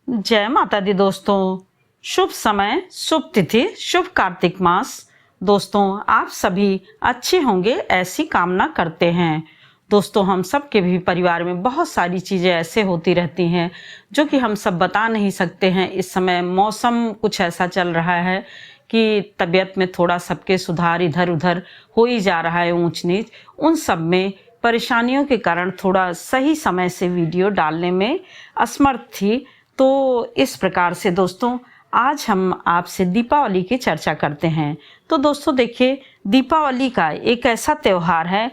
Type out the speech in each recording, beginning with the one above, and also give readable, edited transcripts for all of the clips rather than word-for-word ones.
जय माता दी दोस्तों। शुभ समय, शुभ तिथि, शुभ कार्तिक मास। दोस्तों आप सभी अच्छे होंगे ऐसी कामना करते हैं। दोस्तों हम सब के भी परिवार में बहुत सारी चीज़ें ऐसे होती रहती हैं जो कि हम सब बता नहीं सकते हैं। इस समय मौसम कुछ ऐसा चल रहा है कि तबीयत में थोड़ा सबके सुधार इधर उधर हो ही जा रहा है, ऊंच नीच। उन सब में परेशानियों के कारण थोड़ा सही समय से वीडियो डालने में असमर्थ थी। तो इस प्रकार से दोस्तों आज हम आपसे दीपावली की चर्चा करते हैं। तो दोस्तों देखिए, दीपावली का एक ऐसा त्यौहार है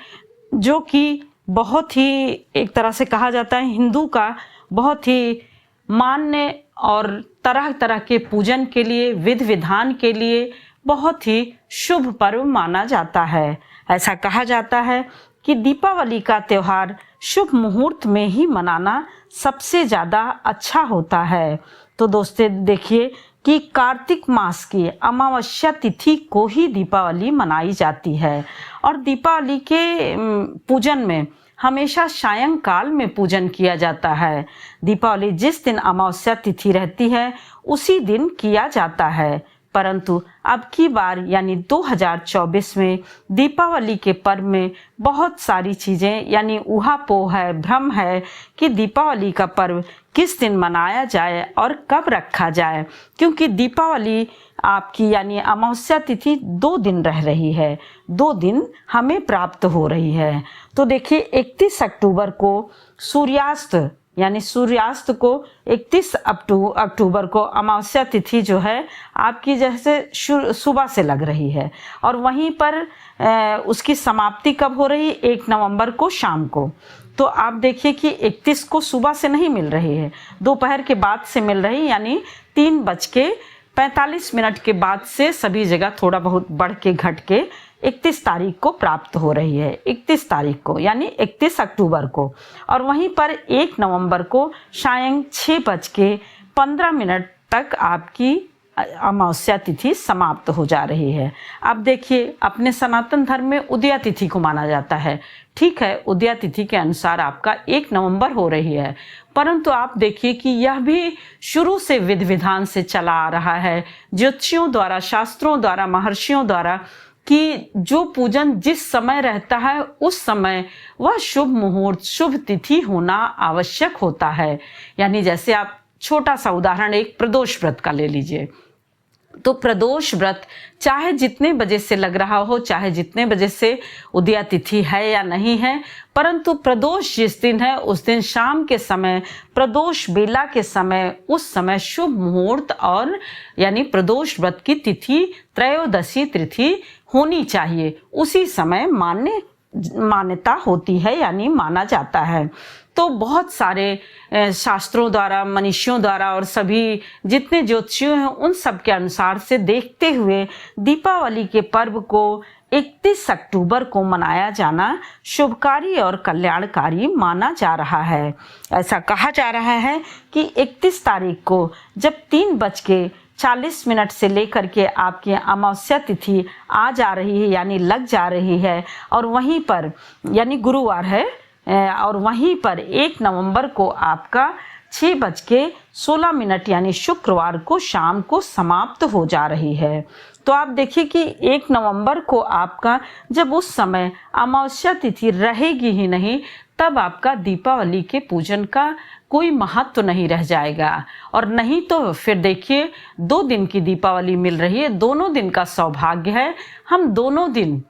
जो कि बहुत ही, एक तरह से कहा जाता है, हिंदू का बहुत ही मान्य और तरह तरह के पूजन के लिए, विधि विधान के लिए बहुत ही शुभ पर्व माना जाता है। ऐसा कहा जाता है कि दीपावली का त्यौहार शुभ मुहूर्त में ही मनाना सबसे ज़्यादा अच्छा होता है। तो दोस्तों देखिए कि कार्तिक मास की अमावस्या तिथि को ही दीपावली मनाई जाती है और दीपावली के पूजन में हमेशा सायंकाल में पूजन किया जाता है। दीपावली जिस दिन अमावस्या तिथि रहती है उसी दिन किया जाता है, परंतु अब की बार यानी 2024 में दीपावली के पर्व में बहुत सारी चीज़ें यानी ऊहापोह है, भ्रम है कि दीपावली का पर्व किस दिन मनाया जाए और कब रखा जाए, क्योंकि दीपावली आपकी यानी अमावस्या तिथि 2 दिन रह रही है, 2 दिन हमें प्राप्त हो रही है। तो देखिए 31 अक्टूबर को सूर्यास्त यानी सूर्यास्त को 31 अक्टूबर को अमावस्या तिथि जो है आपकी जैसे सुबह से लग रही है और वहीं पर उसकी समाप्ति कब हो रही है, 1 नवंबर को शाम को। तो आप देखिए कि 31 को सुबह से नहीं मिल रही है, दोपहर के बाद से मिल रही, यानी 3:45 के बाद से सभी जगह थोड़ा बहुत बढ़ के घट के 31 तारीख को प्राप्त हो रही है, 31 तारीख को यानी 31 अक्टूबर को। और वहीं पर 1 नवंबर को सायं 6:15 तक आपकी अमावस्या तिथि समाप्त हो जा रही है। अब देखिए अपने सनातन धर्म में उदया तिथि को माना जाता है, ठीक है, उदया तिथि के अनुसार आपका 1 नवंबर हो रही है, परंतु आप देखिए कि यह भी शुरू से विधि विधान से चला आ रहा है, ज्योतिषियों द्वारा, शास्त्रों द्वारा, महर्षियों द्वारा, कि जो पूजन जिस समय रहता है उस समय वह शुभ मुहूर्त, शुभ तिथि होना आवश्यक होता है। यानी जैसे आप छोटा सा उदाहरण एक प्रदोष व्रत का ले लीजिए, तो प्रदोष व्रत चाहे जितने बजे से लग रहा हो, चाहे जितने बजे से उदया तिथि है या नहीं है, परंतु प्रदोष जिस दिन है उस दिन शाम के समय, प्रदोष बेला के समय, उस समय शुभ मुहूर्त और यानी प्रदोष व्रत की तिथि त्रयोदशी तिथि होनी चाहिए, उसी समय मान्यता होती है यानी माना जाता है। तो बहुत सारे शास्त्रों द्वारा, मनीषियों द्वारा और सभी जितने ज्योतिषियों हैं उन सब के अनुसार से देखते हुए दीपावली के पर्व को 31 अक्टूबर को मनाया जाना शुभकारी और कल्याणकारी माना जा रहा है। ऐसा कहा जा रहा है कि 31 तारीख को जब 3:40 से लेकर के आपकी अमावस्या तिथि आ जा रही है यानी लग जा रही है, और वहीं पर यानी गुरुवार है, और वहीं पर 1 नवंबर को आपका 6:16 यानी शुक्रवार को शाम को समाप्त हो जा रही है। तो आप देखिए कि 1 नवंबर को आपका जब उस समय अमावस्या तिथि रहेगी ही नहीं, तब आपका दीपावली के पूजन का कोई महत्व तो नहीं रह जाएगा। और नहीं तो फिर देखिए 2 दिन की दीपावली मिल रही है, दोनों दिन का सौभाग्य है, हम दोनों दिन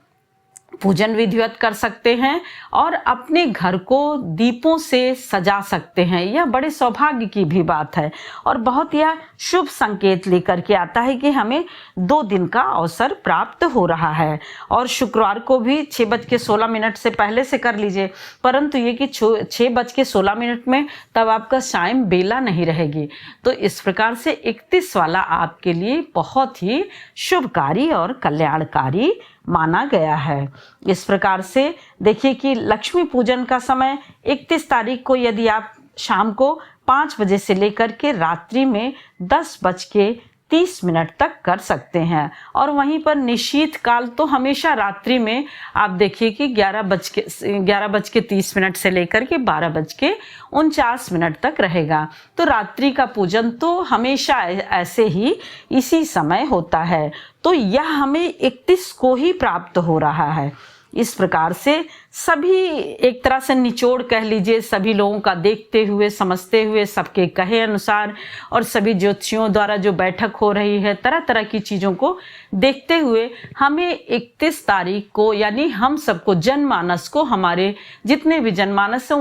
पूजन विधिवत कर सकते हैं और अपने घर को दीपों से सजा सकते हैं। यह बड़े सौभाग्य की भी बात है और बहुत यह शुभ संकेत लेकर के आता है कि हमें 2 दिन का अवसर प्राप्त हो रहा है। और शुक्रवार को भी 6:16 से पहले से कर लीजिए, परंतु ये कि 6:16 में तब आपका सायं बेला नहीं रहेगी। तो इस प्रकार से 31 वाला आपके लिए बहुत ही शुभकारी और कल्याणकारी माना गया है। इस प्रकार से देखिए कि लक्ष्मी पूजन का समय 31 तारीख को यदि आप शाम को 5 बजे से लेकर के रात्रि में 10:30 30 मिनट तक कर सकते हैं। और वहीं पर निशीथ काल तो हमेशा रात्रि में आप देखिए कि 11:30 से लेकर के 12:49 तक रहेगा। तो रात्रि का पूजन तो हमेशा ऐसे ही इसी समय होता है। तो यह हमें 31 को ही प्राप्त हो रहा है। इस प्रकार से सभी एक तरह से निचोड़ कह लीजिए, सभी लोगों का देखते हुए समझते हुए सबके कहे अनुसार और सभी ज्योतिषियों द्वारा जो बैठक हो रही है तरह तरह की चीज़ों को देखते हुए हमें 31 तारीख को, यानी हम सबको जनमानस को, हमारे जितने भी जनमानस हैं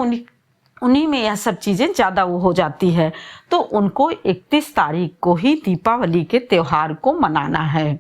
उन्हीं में यह सब चीज़ें ज़्यादा वो हो जाती है। तो उनको 31 तारीख को ही दीपावली के त्यौहार को मनाना है।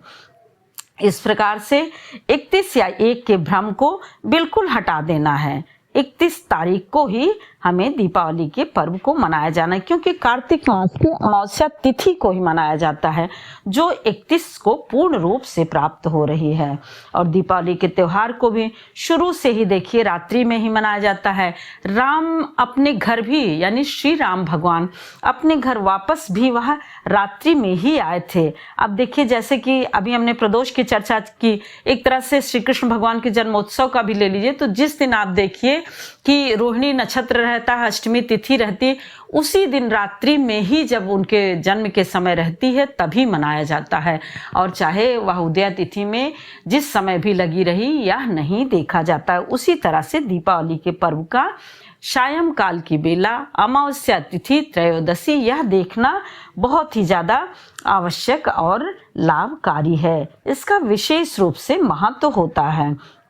इस प्रकार से 31 या 1 के भ्रम को बिल्कुल हटा देना है। 31 तारीख को ही हमें दीपावली के पर्व को मनाया जाना है, क्योंकि कार्तिक मास की अमावस्या तिथि को ही मनाया जाता है जो 31 को पूर्ण रूप से प्राप्त हो रही है। और दीपावली के त्यौहार को भी शुरू से ही देखिए रात्रि में ही मनाया जाता है। राम अपने घर भी, यानी श्री राम भगवान अपने घर वापस भी वह रात्रि में ही आए थे। अब देखिए जैसे कि अभी हमने प्रदोष की चर्चा की, एक तरह से श्री कृष्ण भगवान के जन्मोत्सव का भी ले लीजिए, तो जिस दिन आप देखिए कि रोहिणी नक्षत्र रहता है, अष्टमी तिथि रहती, उसी दिन रात्रि में ही जब उनके जन्म के समय रहती है तभी मनाया जाता है। और चाहे वह उदय तिथि में जिस समय भी लगी रही या नहीं देखा जाता है। उसी तरह से दीपावली के पर्व का सायं काल की बेला, अमावस्या तिथि, त्रयोदशी, यह देखना बहुत ही ज़्यादा आवश्यक और लाभकारी है। इसका विशेष रूप से महत्व होता है।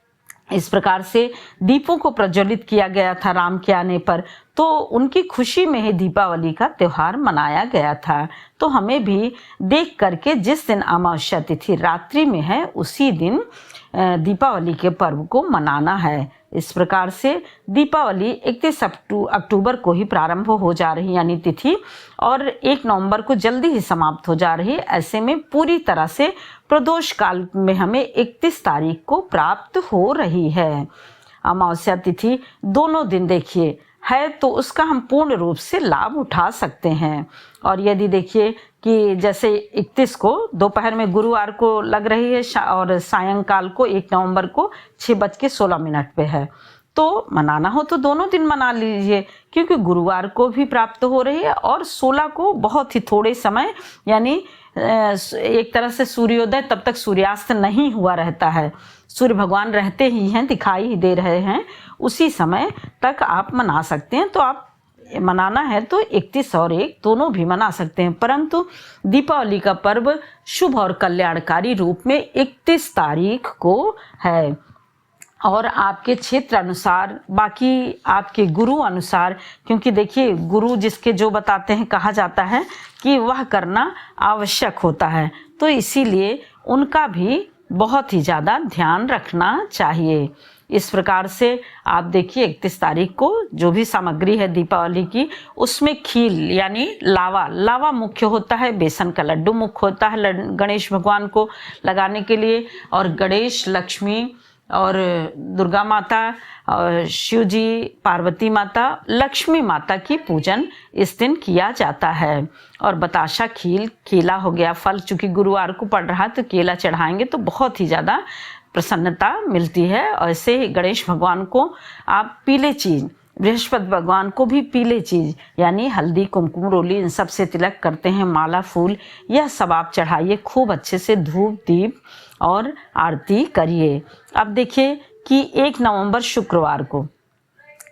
इस प्रकार से दीपों को प्रज्वलित किया गया था राम के आने पर, तो उनकी खुशी में ही दीपावली का त्यौहार मनाया गया था। तो हमें भी देख करके जिस दिन अमावस्या तिथि रात्रि में है उसी दिन दीपावली के पर्व को मनाना है। इस प्रकार से दीपावली 31 अक्टूबर को ही प्रारंभ हो जा रही, यानी तिथि, और 1 नवंबर को जल्दी ही समाप्त हो जा रही है। ऐसे में पूरी तरह से प्रदोष काल में हमें 31 तारीख को प्राप्त हो रही है। अमावस्या तिथि दोनों दिन देखिए है तो उसका हम पूर्ण रूप से लाभ उठा सकते हैं। और यदि देखिए कि जैसे 31 को दोपहर में गुरुवार को लग रही है और सायंकाल को 1 नवंबर को 6:16 पे है, तो मनाना हो तो दोनों दिन मना लीजिए, क्योंकि गुरुवार को भी प्राप्त हो रही है और 16 को बहुत ही थोड़े समय, यानी एक तरह से सूर्योदय तब तक सूर्यास्त नहीं हुआ रहता है, सूर्य भगवान रहते ही हैं, दिखाई ही दे रहे हैं, उसी समय तक आप मना सकते हैं। तो आप मनाना है तो 31 और 1 दोनों भी मना सकते हैं, परंतु दीपावली का पर्व शुभ और कल्याणकारी रूप में 31 तारीख को है। और आपके क्षेत्र अनुसार, बाकी आपके गुरु अनुसार, क्योंकि देखिए गुरु जिसके जो बताते हैं, कहा जाता है कि वह करना आवश्यक होता है, तो इसीलिए उनका भी बहुत ही ज़्यादा ध्यान रखना चाहिए। इस प्रकार से आप देखिए 31 तारीख को जो भी सामग्री है दीपावली की, उसमें खील यानी लावा मुख्य होता है, बेसन का लड्डू मुख्य होता है गणेश भगवान को लगाने के लिए, और गणेश, लक्ष्मी और दुर्गा माता और शिव जी, पार्वती माता, लक्ष्मी माता की पूजन इस दिन किया जाता है। और बताशा, केला हो गया, फल चूँकि गुरुवार को पड़ रहा है तो केला चढ़ाएंगे तो बहुत ही ज़्यादा प्रसन्नता मिलती है। और ऐसे ही गणेश भगवान को आप पीले चीज़, बृहस्पति भगवान को भी पीले चीज़ यानी हल्दी, कुमकुम, रोली, इन सब से तिलक करते हैं, माला, फूल, यह सब आप चढ़ाइए, खूब अच्छे से धूप, दीप और आरती करिए। अब देखिए कि 1 नवंबर शुक्रवार को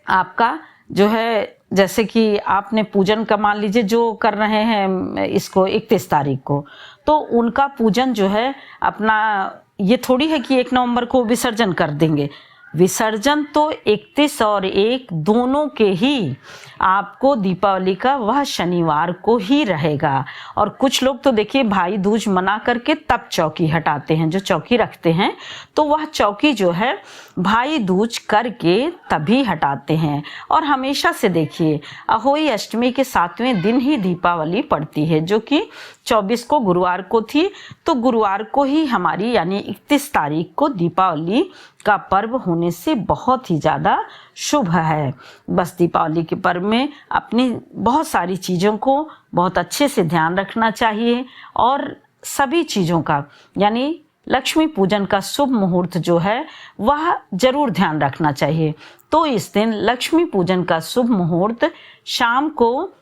आपका जो है, जैसे कि आपने पूजन का मान लीजिए जो कर रहे हैं इसको 31 तारीख को, तो उनका पूजन जो है अपना, ये थोड़ी है कि 1 नवंबर को विसर्जन कर देंगे। विसर्जन तो 31 और 1 दोनों के ही आपको दीपावली का वह शनिवार को ही रहेगा। और कुछ लोग तो देखिए भाई दूज मना करके तब चौकी हटाते हैं, जो चौकी रखते हैं तो वह चौकी जो है भाई दूज करके तभी हटाते हैं। और हमेशा से देखिए अहोई अष्टमी के 7वें दिन ही दीपावली पड़ती है, जो कि 24 को गुरुवार को थी, तो गुरुवार को ही हमारी यानी 31 तारीख को दीपावली का पर्व होने से बहुत ही ज़्यादा शुभ है। बस दीपावली के पर्व में अपनी बहुत सारी चीज़ों को बहुत अच्छे से ध्यान रखना चाहिए और सभी चीज़ों का यानी लक्ष्मी पूजन का शुभ मुहूर्त जो है वह जरूर ध्यान रखना चाहिए। तो इस दिन लक्ष्मी पूजन का शुभ मुहूर्त शाम को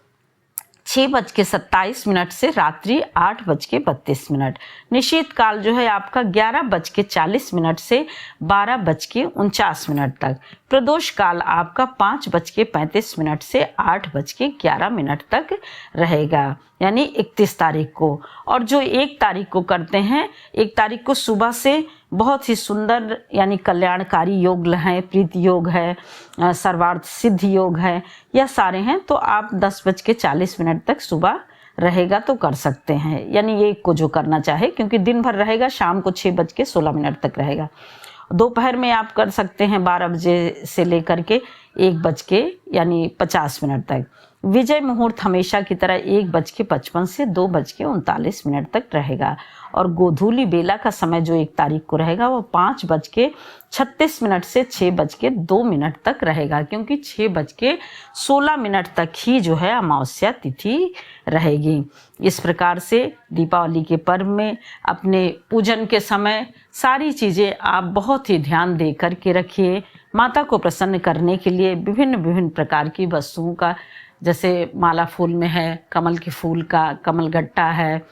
6:27 से रात्रि 8:32। निश्चित काल जो है आपका 11:40 से 12:49 तक। प्रदोष काल आपका 5:35 से 8:11 तक रहेगा, यानी 31 तारीख को। और जो 1 तारीख को करते हैं, 1 तारीख को सुबह से बहुत ही सुंदर यानी कल्याणकारी योग है, प्रीति योग है, सर्वार्थ सिद्ध योग है, यह सारे हैं। तो आप 10:40 तक सुबह रहेगा तो कर सकते हैं, यानी ये को जो करना चाहे, क्योंकि दिन भर रहेगा, शाम को 6:16 तक रहेगा। दोपहर में आप कर सकते हैं 12 बजे से लेकर के 1:50 तक। विजय मुहूर्त हमेशा की तरह 1:55 से 2:39 तक रहेगा। और गोधूली बेला का समय जो 1 तारीख को रहेगा वो 5:36 से 6:02 तक रहेगा, क्योंकि 6:16 तक ही जो है अमावस्या तिथि रहेगी। इस प्रकार से दीपावली के पर्व में अपने पूजन के समय सारी चीज़ें आप बहुत ही ध्यान दे करके रखिए। माता को प्रसन्न करने के लिए विभिन्न विभिन्न प्रकार की वस्तुओं का, जैसे माला फूल में है, कमल के फूल का कमल गट्टा है,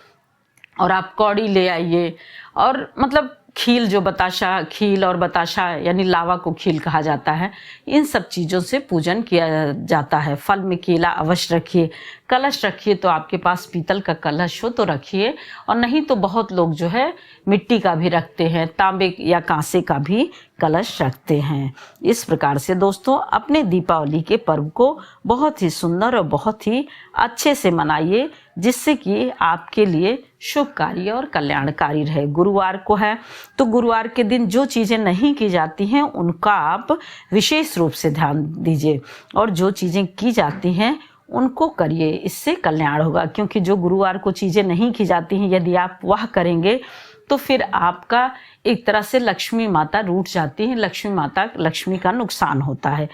और आप कौड़ी ले आइए। और मतलब खील, जो बताशा, खील और बताशा यानी लावा को खील कहा जाता है, इन सब चीज़ों से पूजन किया जाता है। फल में केला अवश्य रखिए। कलश रखिए तो आपके पास पीतल का कलश हो तो रखिए, और नहीं तो बहुत लोग जो है मिट्टी का भी रखते हैं, तांबे या कांसे का भी कलश रखते हैं। इस प्रकार से दोस्तों अपने दीपावली के पर्व को बहुत ही सुंदर और बहुत ही अच्छे से मनाइए, जिससे कि आपके लिए शुभकारी और कल्याणकारी रहे। गुरुवार को है तो गुरुवार के दिन जो चीज़ें नहीं की जाती हैं उनका आप विशेष रूप से ध्यान दीजिए, और जो चीज़ें की जाती हैं उनको करिए, इससे कल्याण होगा। क्योंकि जो गुरुवार को चीज़ें नहीं की जाती हैं, यदि आप वह करेंगे तो फिर आपका एक तरह से लक्ष्मी माता रूठ जाती है, लक्ष्मी का नुकसान होता है।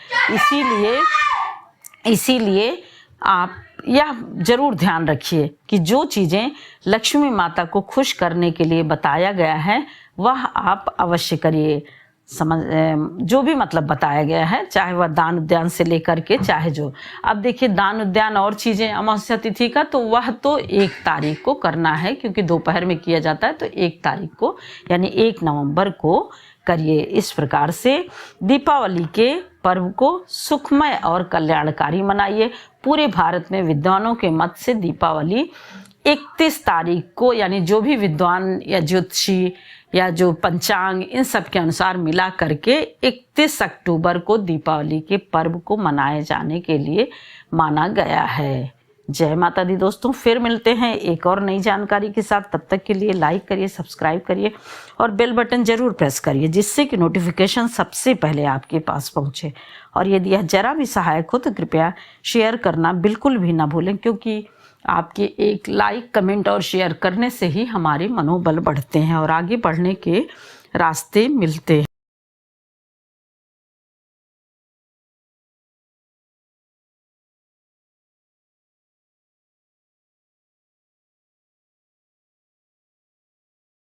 इसीलिए आप यह जरूर ध्यान रखिए कि जो चीज़ें लक्ष्मी माता को खुश करने के लिए बताया गया है वह आप अवश्य करिए। जो भी मतलब बताया गया है, चाहे वह दान उद्यान से लेकर के चाहे जो। अब देखिए दान उद्यान और चीज़ें अमावस्या तिथि का तो वह तो 1 तारीख को करना है, क्योंकि दोपहर में किया जाता है, तो 1 तारीख को यानी 1 नवंबर को करिए। इस प्रकार से दीपावली के पर्व को सुखमय और कल्याणकारी मनाइए। पूरे भारत में विद्वानों के मत से दीपावली 31 तारीख को, यानी जो भी विद्वान या ज्योतिषी या जो पंचांग इन सब के अनुसार मिला करके 31 अक्टूबर को दीपावली के पर्व को मनाए जाने के लिए माना गया है। जय माता दी दोस्तों, फिर मिलते हैं एक और नई जानकारी के साथ। तब तक के लिए लाइक करिए, सब्सक्राइब करिए और बेल बटन जरूर प्रेस करिए, जिससे कि नोटिफिकेशन सबसे पहले आपके पास पहुंचे। और यदि यह जरा भी सहायक हो तो कृपया शेयर करना बिल्कुल भी ना भूलें, क्योंकि आपके एक लाइक, कमेंट और शेयर करने से ही हमारे मनोबल बढ़ते हैं और आगे बढ़ने के रास्ते मिलते हैं।